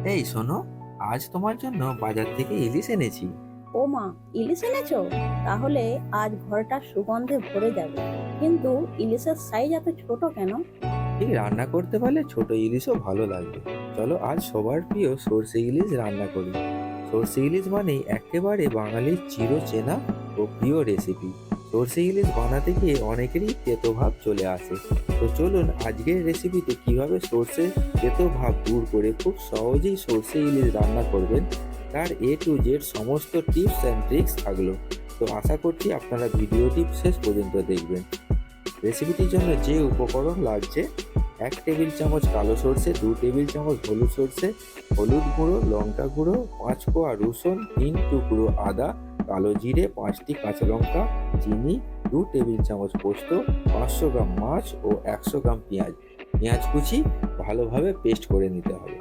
এই শোনো, আজ তোমার জন্য বাজার থেকে ইলিশ এনেছি। ও মা, ইলিশ এনেছো? তাহলে আজ ঘরটা সুগন্ধে ভরে যাবে। কিন্তু ইলিশের সাইজ এত ছোট কেন? ঠিক রান্না করতে পারলে ছোট ইলিশও ভালো লাগবে। চলো আজ সবার প্রিয় সর্ষে ইলিশ রান্না করি। সর্ষে ইলিশ মানেই একেবারে বাঙালির চিরচেনা ও প্রিয় রেসিপি। সর্ষে ইলিশ বানাতে গিয়ে অনেকেরই তেতো ভাব চলে আসে। তো চলুন আজকের রেসিপিতে কিভাবে সর্ষে তেতো ভাব দূর করে খুব সহজেই সর্ষে ইলিশ রান্না করবেন তার A to Z সমস্ত টিপস অ্যান্ড ট্রিক্স থাকলো। তো আশা করছি আপনারা ভিডিওটি শেষ পর্যন্ত দেখবেন। রেসিপিটির জন্য যে উপকরণ লাগছে: 1 টেবিল চামচ কালো সর্ষে, 2 টেবিল চামচ হলুদ সর্ষে, হলুদ গুঁড়ো, লঙ্কা গুঁড়ো, 5 কোয়া রসুন, 3 টুকরো আদা, কালো জিরে, 5টি কাঁচা লঙ্কা, চিনি, 2 টেবিল চামচ পোস্ত, 500 গ্রাম মাছ ও 100 গ্রাম পেঁয়াজ। পেঁয়াজ কুচি ভালোভাবে পেস্ট করে নিতে হবে।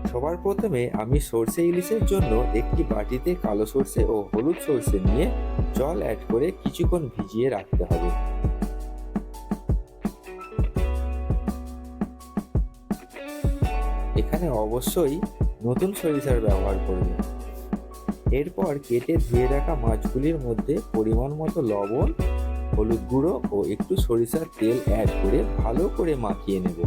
সবার প্রথমে আমি সর্ষে ইলিশের জন্য একটি বাটিতে কালো সর্ষে ও হলুদ সর্ষে নিয়ে জল অ্যাড করে কিছুক্ষণ ভিজিয়ে রাখতে হবে। এখানে অবশ্যই নতুন সরিষার ব্যবহার করবেন। এরপর কেটে ধুয়ে রাখা মাছগুলির মধ্যে পরিমাণ মতো লবণ, হলুদ গুঁড়ো ও একটু সরিষার তেল অ্যাড করে ভালো করে মাখিয়ে নেব।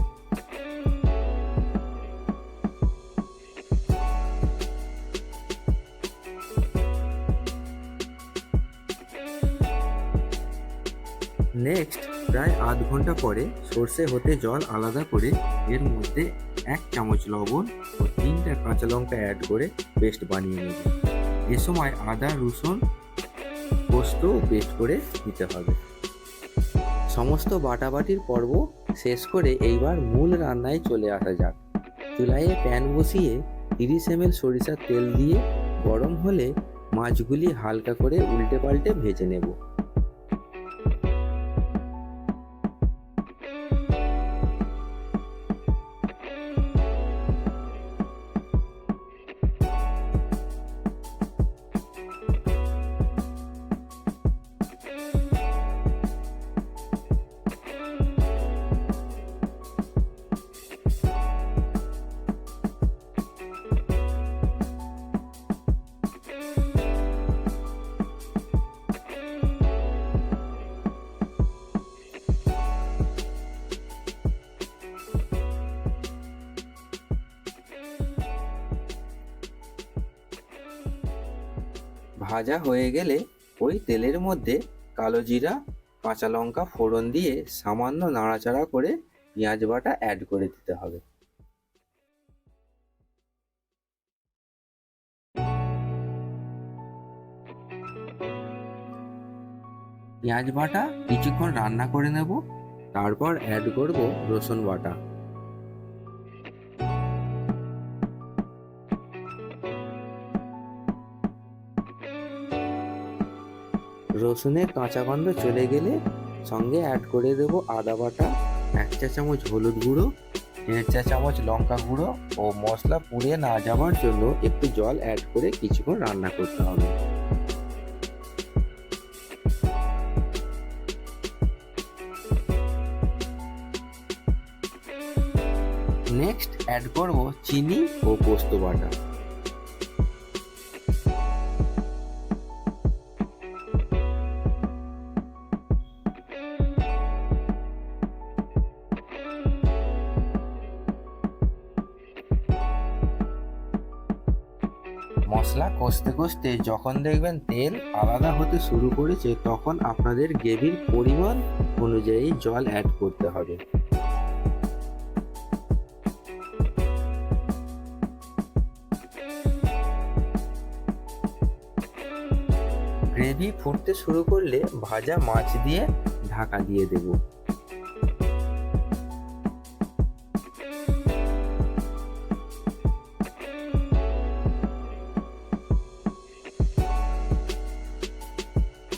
নেক্সট প্রায় আধ ঘন্টা পরে সর্ষে হতে জল আলাদা করে এর মধ্যে 1 চামচ লবণ ও 3টা কাঁচা লঙ্কা অ্যাড করে পেস্ট বানিয়ে নেব। এ সময় আদা, রসুন, পোস্ত পেস্ট করে দিতে হবে। সমস্ত বাটাবাটির পর্ব শেষ করে এইবার মূল রান্নায় চলে আসা যাক। চুলায় প্যান বসিয়ে 30 ml সরিষার তেল দিয়ে গরম হলে মাছগুলি হালকা করে উল্টে পাল্টে ভেজে নেব। ভাজা হয়ে গেলে ওই তেলের মধ্যে কালো জিরা, কাঁচা লঙ্কা ফোড়ন দিয়ে সামান্য নাড়াচাড়া করে পেঁয়াজ বাটা অ্যাড করে দিতে হবে। পেঁয়াজ বাটা কিছুক্ষণ রান্না করে নেব। তারপর অ্যাড করব রসুন বাটা। রসুনের কাঁচা গন্ধ চলে গেলে সঙ্গে অ্যাড করে দেব আদা বাটা, 1 চা চামচ হলুদ গুঁড়ো, 1.5 চা চামচ লঙ্কা গুঁড়ো ও মশলা পুড়ে না যাওয়ার জন্য একটু জল অ্যাড করে কিছুক্ষণ রান্না করতে হবে। নেক্সট অ্যাড করব চিনি ও পোস্ত বাটা। মশলা কষতে কষতে যখন দেখবেন তেল আলাদা হতে শুরু করেছে তখন আপনাদের গ্রেভির পরিমাণ অনুযায়ী জল অ্যাড করতে হবে। গ্রেভি ফুটতে শুরু করলে ভাজা মাছ দিয়ে ঢাকা দিয়ে দেব।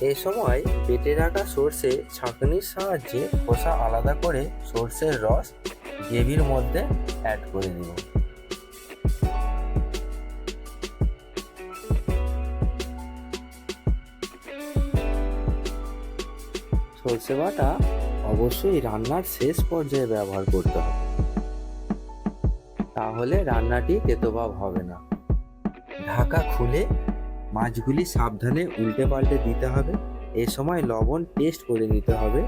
এই সময় বেটে রাখা সর্ষে ছাঁকনির সাহায্যে খোসা আলাদা করে সর্ষের রস গ্রেভির মধ্যে অ্যাড করে দেব। সর্ষে বাটা অবশ্যই রান্নার শেষ পর্যায়ে ব্যবহার করতে হবে। তাহলে রান্নাটি তেতোভাব হবে না। ঢাকা খুলে মাছগুলি সাবধানে উল্টে পাল্টে দিতে হবে। এ সময় লবণ টেস্ট করে নিতে হবে।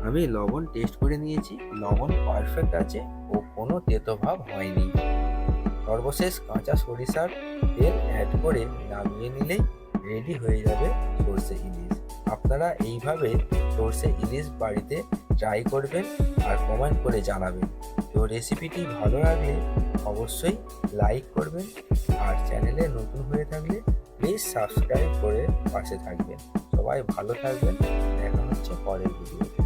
আমি লবণ টেস্ট করে নিয়েছি, লবণ পারফেক্ট আছে ও কোনো তেতো ভাব হয়নি। সর্বশেষ কাঁচা সরিষার তেল অ্যাড করে নামিয়ে নিলেই রেডি হয়ে যাবে সর্ষে ইলিশ। আপনারা এইভাবে সর্ষে ইলিশ বাড়িতে ট্রাই করবেন আর কমেন্ট করে জানাবেন। তো রেসিপিটি ভালো লাগলে অবশ্যই লাইক করবেন আর চ্যানেলে নতুন হয়ে থাকলে প্লিজ সাবস্ক্রাইব করে পাশে থাকবেন। সবাই ভালো থাকবেন, দেখা হচ্ছে পরের ভিডিওতে।